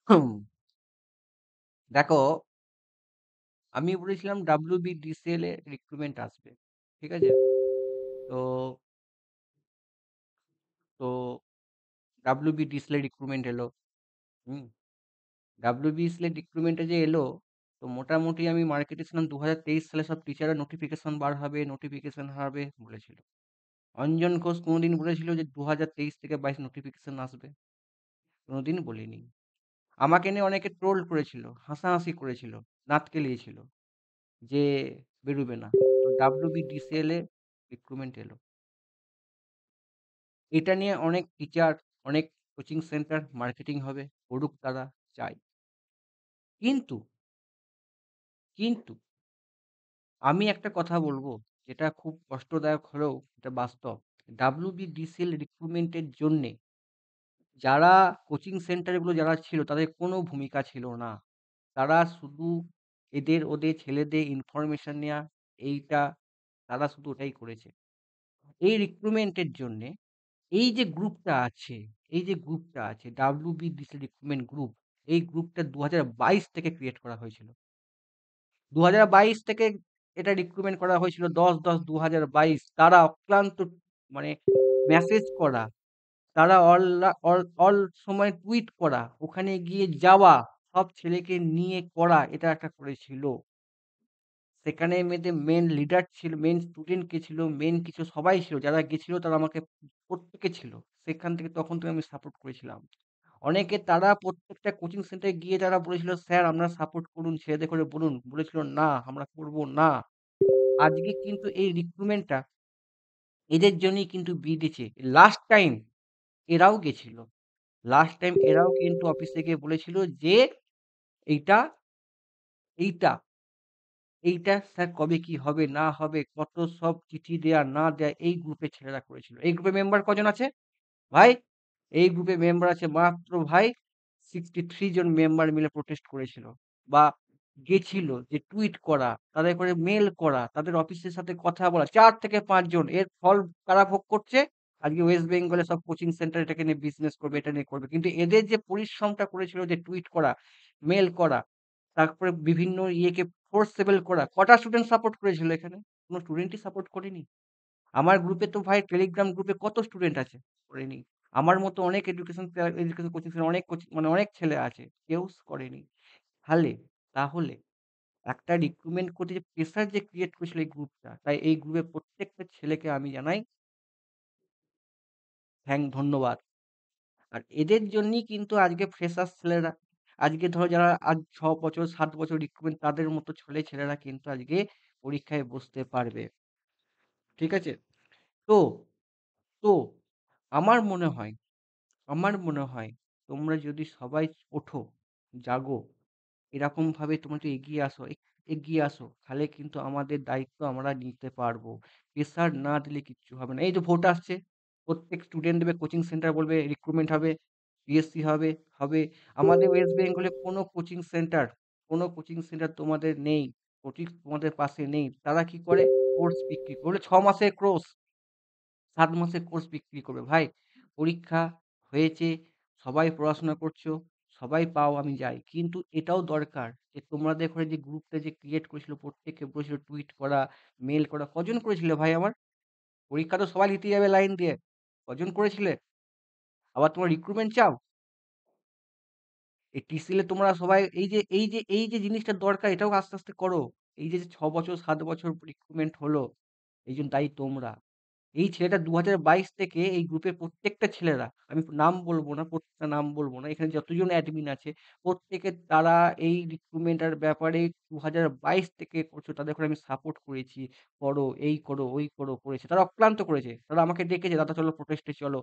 হুম, দেখো, আমি বলেছিলাম WBDCL এ রিক্রুটমেন্ট আসবে। ঠিক আছে? তো তো WBDCL এ রিক্রুটমেন্ট এলো। হুম? WBDCL এ রিক্রুটমেন্টে যে এলো, তো মোটামুটি আমি মার্কেটে ছিলাম 2023 সালে সব টিচাররা নোটিফিকেশন বার হবে, নোটিফিকেশন হবে বলেছিল। অঞ্জন ঘোষ কোনদিন বলেছিল যে 2023 থেকে 22 নোটিফিকেশন আসবে? কোনদিন বলেনি। আমাকে নিয়ে অনেকে ট্রোল করেছিল, হাসাহাসি করেছিল, দাঁত কেলিয়েছিল যে বেরোবে না। তো WBDCL এ রিক্রুটমেন্ট এলো। এটা নিয়ে অনেক টিচার, অনেক কোচিং সেন্টার মার্কেটিং হবে, করুক তারা, চাই। কিন্তু, কিন্তু আমি একটা কথা বলব, যেটা খুব কষ্টদায়ক হলেও এটা বাস্তব। WBDCL রিক্রুটমেন্টের জন্যে যারা কোচিং সেন্টারগুলো যারা ছিল তাদের কোনো ভূমিকা ছিল না। তারা শুধু এদের ওদের ছেলেদের ইনফরমেশন নেয়া, এইটা তারা শুধু ওটাই করেছে। এই রিক্রুটমেন্টের জন্যে এই যে গ্রুপটা আছে, এই যে গ্রুপটা আছে WBDC রিক্রুটমেন্ট গ্রুপ, এই গ্রুপটা 2022 থেকে ক্রিয়েট করা হয়েছিল। 2022 থেকে এটা রিক্রুটমেন্ট করা হয়েছিল 10/10/2022। তারা অক্লান্ত মানে মেসেজ করা, তারা অল সময় টুইট করা, ওখানে গিয়ে যাওয়া, সব ছেলেকে নিয়ে করা, এটা একটা করেছিল। সেখানে মেয়েদের মেইন লিডার ছিল, মেইন স্টুডেন্ট কে ছিল, মেইন কিছু সবাই ছিল। যারা গেছিল তারা আমাকে প্রত্যেকে ছিল। সেখান থেকে তখন থেকে আমি সাপোর্ট করেছিলাম। অনেকে তারা প্রত্যেকটা কোচিং সেন্টারে গিয়ে তারা বলেছিল, "স্যার আমরা সাপোর্ট করুন, ছেলেদের করে বলুন।" বলেছিল, "না, আমরা করব না।" আজকে কিন্তু এই রিক্রুটমেন্টটা এদের জন্যই কিন্তু দিয়েছে। লাস্ট টাইম এরাও গেছিল। লাস্ট টাইম এরাও কিন্তু অফিসে গিয়ে বলেছিল যে, "এইটা, এইটা এইটা স্যার কবে কি হবে না হবে, কত সব চিঠি দেয়া না দেয়া এই গ্রুপের ছেলেরা করেছিল। এই গ্রুপে মেম্বার কজন আছে? ভাই, এই গ্রুপে মেম্বার আছে মাত্র ভাই 63 জন মেম্বার মিলে প্রোটেস্ট করেছিল। বা গেছিল যে টুইট করা, তাদের করে মেইল করা, তাদের অফিসের সাথে কথা বলা। ৪ থেকে ৫ জন। এর ফল কারা ভোগ করছে? আজকে ওয়েস্ট বেঙ্গলে সব কোচিং সেন্টার এটাকে নিয়ে বিজনেস করবে, এটা নিয়ে করবে। কিন্তু এদের যে পরিশ্রমটা করেছিল যে টুইট করা, মেইল করা, তারপরে বিভিন্ন ইয়েকে ফোর্সেবল করা। কটা স্টুডেন্ট সাপোর্ট করেছিল এখানে? কোন স্টুডেন্টই সাপোর্ট করেনি। আমার গ্রুপে তো ভাই টেলিগ্রাম গ্রুপে কত স্টুডেন্ট আছে? করেনি। আমার মতো অনেক এডুকেশন কোচিং সেন্টার অনেক মানে অনেক ছেলে আছে। কেউ করেনি। তাহলে তাহলে একটা রিক্রুটমেন্ট করতে যে প্রেশার যে ক্রিয়েট করেছিল এই গ্রুপটা, তাই এই গ্রুপের প্রত্যেকটা ছেলেকে আমি জানাই ধন্যবাদ। আর এদের জন্যই কিন্তু আজকে ফ্রেশার্স ছেলেরা, আজকে ধরো যারা আজ ৬ বছর ৭ বছর রিক্রুটমেন্ট তাদের মতো ছেলেরা কিন্তু আজকে পরীক্ষায় বসতে পারবে। ঠিক আছে? তো, তো আমার মনে হয় আমার মনে হয় তোমরা যদি সবাই ওঠো, জাগো, এরকমভাবে তোমরা একটু এগিয়ে আসো, তাহলে কিন্তু আমাদের দায়িত্ব আমরা নিতে পারবো। প্রেশার না দিলে কিচ্ছু হবে না। এই যে ভোট আসছে, প্রত্যেক স্টুডেন্ট দেবে, কোচিং সেন্টার বলবে রিক্রুটমেন্ট হবে, পিএসসি হবে, হবে। আমাদের ওয়েস্ট বেঙ্গলে কোনো কোচিং সেন্টার তোমাদের নেই, কোচিং তোমাদের পাশে নেই। তারা কি করে? কোর্স বিক্রি করে। ৬ মাসের কোর্স, ৭ মাসের কোর্স বিক্রি করবে। ভাই, পরীক্ষা হয়েছে, সবাই পড়াশোনা করছো, সবাই পাও, আমি যাই। কিন্তু এটাও দরকার যে তোমাদের ঘরে যে গ্রুপটা যে ক্রিয়েট করেছিল, প্রত্যেককে বলেছিল টুইট করা, মেইল করা। কজন করেছিলে ভাই আমার? পরীক্ষা তো সবাই দিতে যাবে লাইন দিয়ে। কজন করেছিলে? আবার তোমরা রিক্রুটমেন্ট চাও? এই টিসিএল এ তোমরা সবাই এই যে জিনিসটা দরকার, এটাও আস্তে, আস্তে করো। এই যে ৬ বছর ৭ বছর রিক্রুটমেন্ট হলো, এইজন্য দায়ী তোমরা। এই ছেলেটা ২০২২ থেকে এই গ্রুপের প্রত্যেকটা ছেলেরা, আমি নাম বলব না, প্রত্যেকটা নাম বলব না। এখানে যতজন অ্যাডমিন আছে, প্রত্যেকে তারা এই রিক্রুটমেন্টের ব্যাপারে ২০২২ থেকে করছে। তাদের করে আমি সাপোর্ট করেছি। করো, এই করো, ওই করো, করেছে। তারা অক্লান্ত করেছে। তারা আমাকে ডেকেছে, "দাদা চলো প্রোটেস্টে চলো।"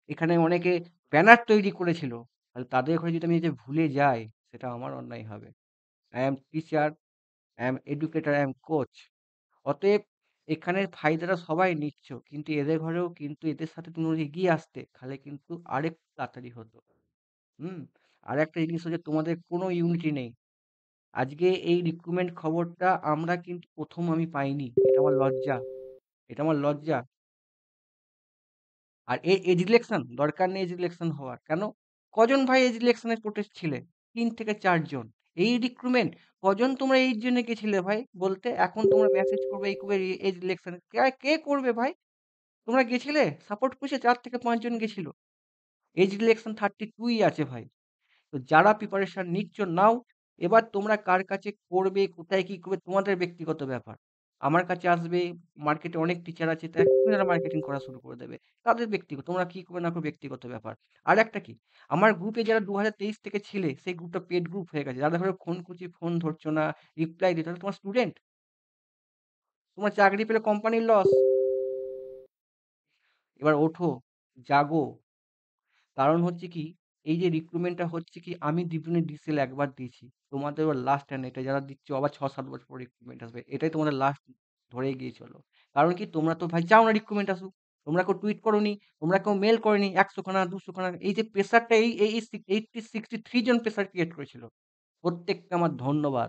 এখানে অনেকে ব্যানার তৈরি করেছিল। আর তাদের ঘরে যদি আমি এই যে ভুলে যাই, সেটা আমার অন্যায় হবে। I am teacher, I am educator, I am coach. অতএব এখানের ফায়দাটা সবাই নিচ্ছ। কিন্তু এদের ঘরেও কিন্তু এদের সাথে তুমি যদি এগিয়ে আসতে, তাহলে কিন্তু আরেকটু তাড়াতাড়ি হতো। হুম? আরেকটা জিনিস হচ্ছে তোমাদের কোনো ইউনিটি নেই। আজকে এই রিক্রুটমেন্ট খবরটা আমরা কিন্তু ১ম আমি পাইনি। এটা আমার লজ্জা। এটা আমার লজ্জা। আর এজ ইলেকশন দরকার নেই এজ ইলেকশন হওয়ার। কেন? কজন ভাই এজ ইলেকশনে প্রোটেস্ট ছিলে? ৩ থেকে ৪ জন। এই রিক্রুটমেন্ট কজন তোমরা এই জন্য গেছিলে ভাই বলতে? এখন তোমরা মেসেজ করবে, এই করবে এজ ইলেকশনে। কে করবে ভাই? তোমরা গেছিলে? সাপোর্ট করেছে ৪ থেকে ৫ জন গেছিল। এজ ইলেকশন 32 ই আছে ভাই। তো যারা প্রিপারেশন নিচ্ছ নাও। এবার তোমরা কার কাছে করবে, কোথায় কি করবে তোমাদের ব্যক্তিগত ব্যাপার। আমার কাছে আসবে, মার্কেটে অনেক টিচার আছে তারা মার্কেটিং করা শুরু করে দেবে। তাদের ব্যক্তিগত, তোমরা কি করবে না করবে ব্যক্তিগত ব্যাপার। আরেকটা কি, আমার গ্রুপে যারা ২০২৩ থেকে ছিলে সেই গ্রুপটা পেইড গ্রুপ হয়ে গেছে। যারা ধরো ফোন করছি ফোন ধরছো না, রিপ্লাই দিচ্ছ না, তোমার স্টুডেন্ট, তোমার চাকরি পেলে কোম্পানির লস। এবার ওঠো, জাগো। কারণ হচ্ছে কি, এই যে রিক্রুটমেন্টটা হচ্ছে কি, আমি জীবনে ডিসেল একবার দিয়েছি। তোমাদের এবার লাস্ট টাইম এটা যারা দিচ্ছ আবার ৬-৭ বছর পর রিক্রুটমেন্ট আসবে। এটাই তোমাদের লাস্ট ধরে এগিয়ে চলো। কারণ কি, তোমরা তো ভাই চাও না রিক্রুটমেন্ট আসুক। তোমরা কেউ টুইট করোনি, তোমরা কেউ মেইল করোনি ১০০ খানা ২০০ খানা। এই যে প্রেশারটা এই 63 জন প্রেশার ক্রিয়েট করেছিল। প্রত্যেককে আমার ধন্যবাদ।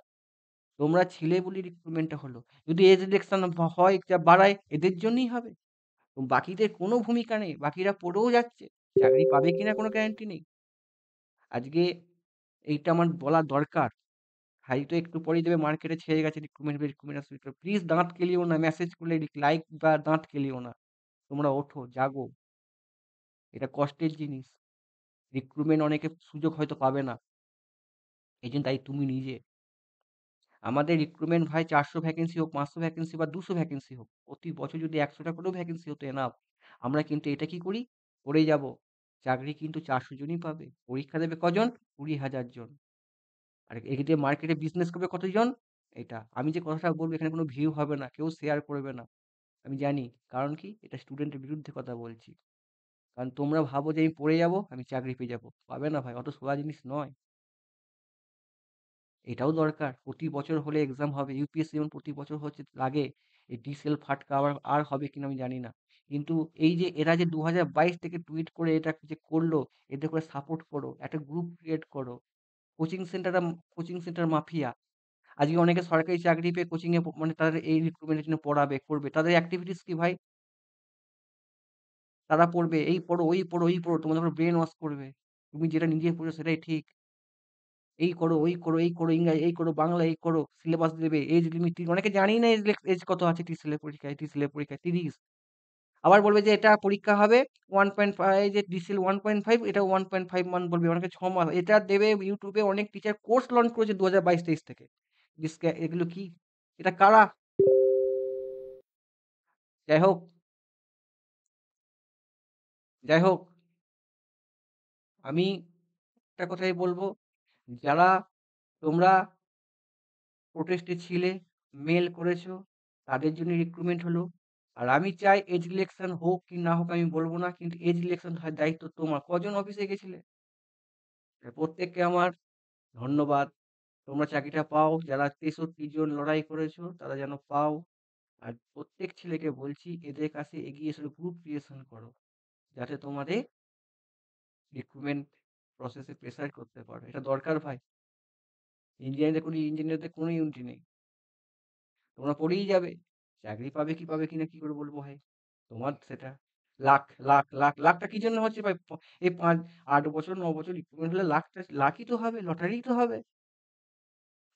তোমরা ছিলে বলে রিক্রুটমেন্টটা হলো। যদি এজ ইলেকশন হয় যা বাড়ায় এদের জন্যই হবে। তো বাকিদের কোনো ভূমিকা নেই। বাকিরা পড়েও যাচ্ছে। চাকরি পাবে কিনা কোনো গ্যারান্টি নেই। আজকে এইটা আমার বলা দরকার। হয়তো একটু পরেই দেখবে মার্কেটে ছেয়ে গেছে রিক্রুটমেন্ট রিক্রুটমেন্ট আসবে। প্লিজ দাঁত কেলিও না। মেসেজ করলে লাইক বা দাঁত কেলিও না। তোমরা ওঠো, জাগো। এটা কষ্টের জিনিস। রিক্রুটমেন্ট অনেকে সুযোগ হয়তো পাবে না। এজন্য তাই তুমি নিজে। আমাদের রিক্রুটমেন্ট ভাই ৪০০ ভ্যাকেন্সি হোক, ৫০০ ভ্যাকেন্সি বা ২০০ ভ্যাকেন্সি হোক। প্রতি বছর যদি ১০০ টা করেও ভ্যাকেন্সি হতো এনাফ। আমরা কিন্তু এটা কি করি? করে যাব। চাকরি কিন্তু ৪০০ জনই পাবে। পরীক্ষা দেবে কজন? ২০,০০০ জন। আর এদিকে মার্কেটে বিজনেস করবে কতজন? এটা। আমি যে কথাটা বলবো এখানে কোনো ভিউ হবে না। কেউ শেয়ার করবে না। আমি জানি। কারণ কি? এটা স্টুডেন্টের বিরুদ্ধে কথা বলছি। কারণ তোমরা ভাবো যে আমি পড়ে যাবো, আমি চাকরি পেয়ে যাবো। পাবে না ভাই। অত সোজা জিনিস নয়। এটাও দরকার। প্রতি বছর হলে এক্সাম হবে। ইউপিএসসি যেমন প্রতি বছর হচ্ছে লাগে। এই ডিসেল ফাটকা আবার আর হবে কিনা আমি জানি না। কিন্তু এই যে এরা যে ২০২২ থেকে টুইট করে এটা যে করলো, এতে করে সাপোর্ট করো। একটা গ্রুপ ক্রিয়েট করো। কোচিং সেন্টাররা কোচিং সেন্টার মাফিয়া। আজকে অনেকে সরকারি চাকরি পেয়ে কোচিং এ মানে তাদের এই রিক্রুটমেন্টের জন্য পড়াবে, করবে। তাদের এক্টিভিটিস কি ভাই? তারা পড়বে, এই পড়ো, ওই পড়ো, ওই পড়ো। তোমাদের উপর ব্রেইন ওয়াশ করবে। তুমি যেটা নিজে পড়ছো সেটাই ঠিক। এই করো, ওই করো, এই করো, ইংরাজি এই করো, বাংলা এই করো, সিলেবাস দেবে, এজ লিমিট অনেকে জানেই না এজ কত আছে টিসিএল এর পরীক্ষায় ৩০। আবার বলবে যে এটা পরীক্ষা হবে 1.5 যে ডিসিএল 1.5 এটা 1.5 মান বলবে। অনেকে ৬ মাস। এটা দেবে YouTube এ অনেক টিচার কোর্স লঞ্চ করেছে ২০২২-২৩ থেকে। এগুলো কি? এটা কারা? যাই হোক, যাই হোক, আমি একটা কথাই বলব, যারা তোমরা প্রোটেস্টে ছিলে, মেইল করেছো, তাদের জন্য রিক্রুটমেন্ট হলো। আর আমি চাই এজ ইলেকশন হোক কি না হোক আমি বলব না। কিন্তু এজ ইলেকশন হওয়ার দায়িত্ব তোমার। কজন অফিসে গেছিলে? প্রত্যেককে আমার ধন্যবাদ। তোমরা চাকরিটা পাও। যারা ৬৩ জন লড়াই করেছো তারা যেন পাও। আর প্রত্যেক ছেলেকে বলছি এদের কাছে এগিয়ে এসে গ্রুপ ক্রিয়েশন করো। যাতে তোমাদের রিক্রুটমেন্ট প্রসেসে প্রেসার করতে পারো। এটা দরকার ভাই। ইঞ্জিনিয়ারদের কোনো ইউনিটি নেই। তোমরা পড়েই যাবে। চাকরি পাবে কি পাবে কিনা কি করে বলবো ভাই? তোমার সেটা লাখটা কি জন্য হচ্ছে ভাই? এই ৮ বছর ৯ বছর রিক্রুটমেন্ট হলে লাখই তো হবে, লটারিই তো হবে।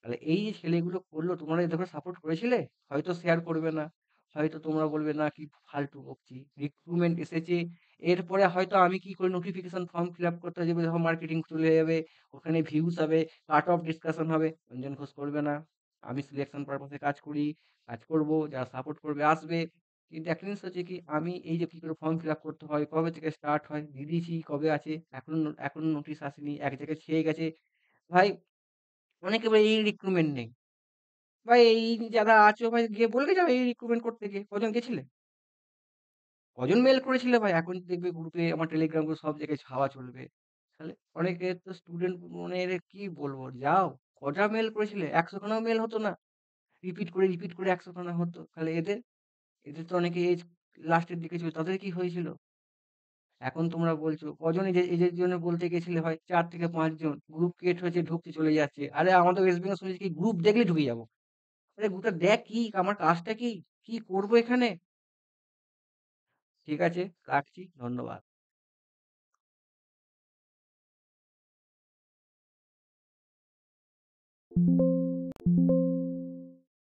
তাহলে এই যে ছেলেগুলো করলো তোমরা এদের করে সাপোর্ট করেছিলে? হয়তো শেয়ার করবে না। হয়তো তোমরা বলবে না কি ফালতু বকছি। রিক্রুটমেন্ট এসেছে। এরপরে হয়তো আমি কি করে নোটিফিকেশন ফর্ম ফিল আপ করতে যাবে, যখন মার্কেটিং চলে যাবে, ওখানে ভিউজ হবে, কাট অফ ডিসকাশন হবে। রঞ্জন ঘোষ করবে না। আমি সিলেকশন পারপাসে কাজ করি, কাজ করব। যারা সাপোর্ট করবে আসবে। কিন্তু একটা জিনিস হচ্ছে কি, আমি এই যে কি করে ফর্ম ফিল আপ করতে হয়, কবে থেকে স্টার্ট হয়, দিয়ে দিয়েছি, কবে আছে, এখনো নোটিশ আসেনি, এক জায়গায় ছেয়ে গেছে। ভাই অনেকে বলে এই রিক্রুটমেন্ট নেই। ভাই এই যারা আছো ভাই গিয়ে বলে যাও এই রিক্রুটমেন্ট করতে গিয়ে। কজন গেছিলে? কজন মেইল করেছিলে ভাই? এখন দেখবে গ্রুপে আমার টেলিগ্রাম গ্রুপ সব জায়গায় হাওয়া চলবে। তাহলে অনেকে তো স্টুডেন্ট মানে এদের কি বলবো? যাও। কটা মেইল করেছিলে? ১০০ খানাও মেইল হতো না। রিপিট করে ১০০ খানা হতো। তাহলে এদের তো অনেকে এজ লাস্টের দিকে ছিল। তাদের কি হয়েছিল? এখন তোমরা বলছো কজন এদের জন্য বলতে গেছিলে ভাই? ৪ থেকে ৫ জন। গ্রুপ ক্রিয়েট হয়েছে, ঢুকছে, চলে যাচ্ছে। আরে আমাদের ওয়েস্ট বেঙ্গল শুনেছি কি গ্রুপ দেখলেই ঢুকে যাবো। আরে গ্রুপটা দেখ কি? আমার কাজটা কি? কি করবো এখানে? ঠিক আছে, রাখছি। ধন্যবাদ।